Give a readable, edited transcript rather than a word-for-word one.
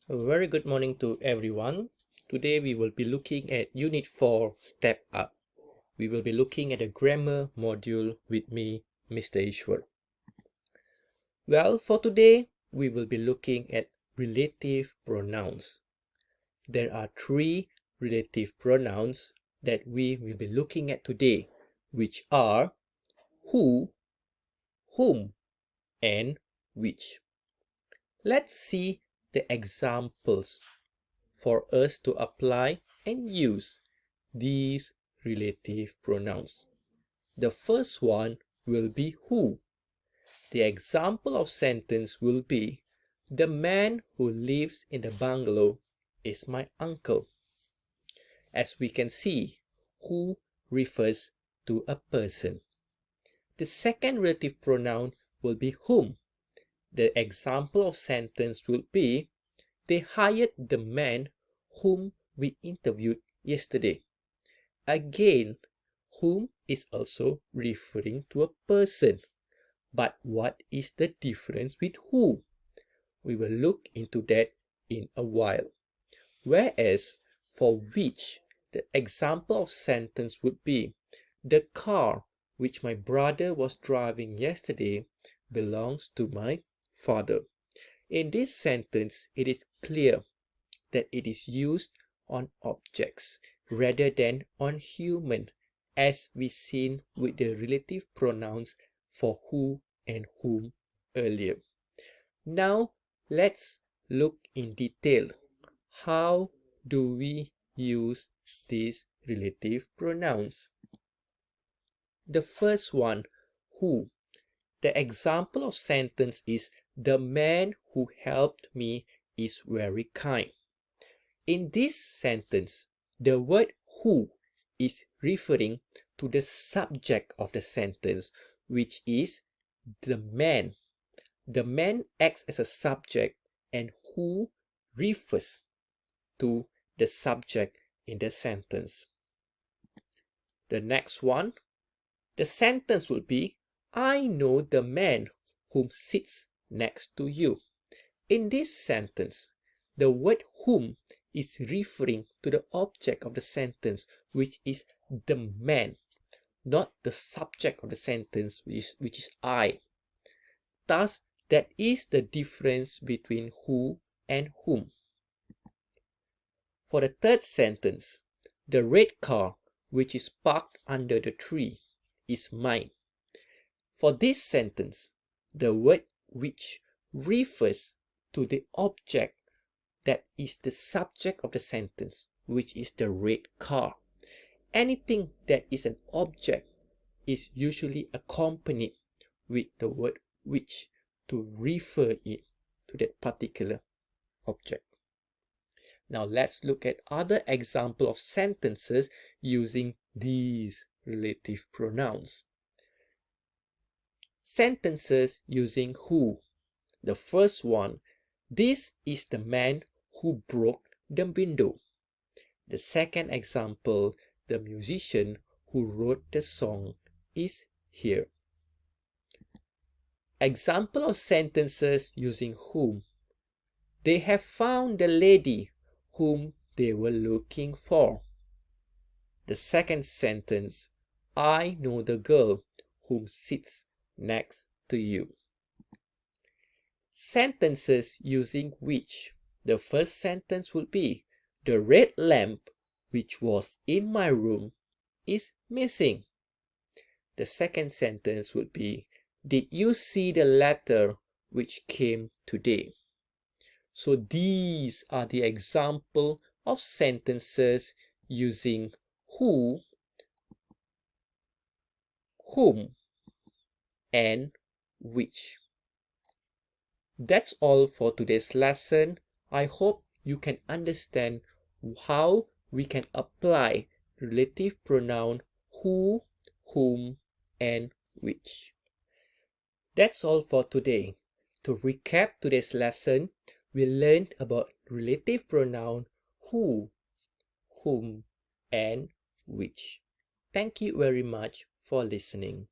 A very good morning to everyone. Today we will be looking at Unit 4, Step Up. We will be looking at a grammar module with me, Mr. Ishwar. Well, for today, we will be looking at relative pronouns. There are three relative pronouns that we will be looking at today, which are who, whom, and which. Let's see the examples for us to apply and use these relative pronouns. The first one will be who. The example of sentence will be, the man who lives in the bungalow is my uncle. As we can see, who refers to a person. The second relative pronoun will be whom. The example of sentence will be, they hired the man whom we interviewed yesterday. Again, whom is also referring to a person. But what is the difference with who? We will look into that in a while. Whereas for which, the example of sentence would be, the car which my brother was driving yesterday belongs to my father. In this sentence, it is clear that it is used on objects rather than on human, as we seen with the relative pronouns for who and whom earlier. Now, let's look in detail. How do we use these relative pronouns? The first one, who. The example of sentence is, the man who helped me is very kind. In this sentence, the word who is referring to the subject of the sentence, which is the man. The man acts as a subject, and who refers to the subject in the sentence. The next one, the sentence will be, I know the man whom sits next to you. In this sentence, the word whom is referring to the object of the sentence, which is the man, not the subject of the sentence, which is I. Thus, that is the difference between who and whom. For the third sentence, the red car which is parked under the tree is mine. For this sentence, the word which refers to the object that is the subject of the sentence, which is the red car. Anything that is an object is usually accompanied with the word which to refer it to that particular object. Now let's look at other examples of sentences using these relative pronouns. Sentences using who. The first one, this is the man who broke the window. The second example, the musician who wrote the song is here. Example of sentences using whom. They have found the lady whom they were looking for. The second sentence, I know the girl whom sits next to you. Sentences using which. The first sentence would be, the red lamp which was in my room is missing. The second sentence would be, did you see the letter which came today? So these are the example of sentences using who, whom, and which. That's all for today's lesson. I hope you can understand how we can apply relative pronoun who, whom, and which. That's all for today. To recap today's lesson, we learned about relative pronoun who, whom, and which. Thank you very much for listening.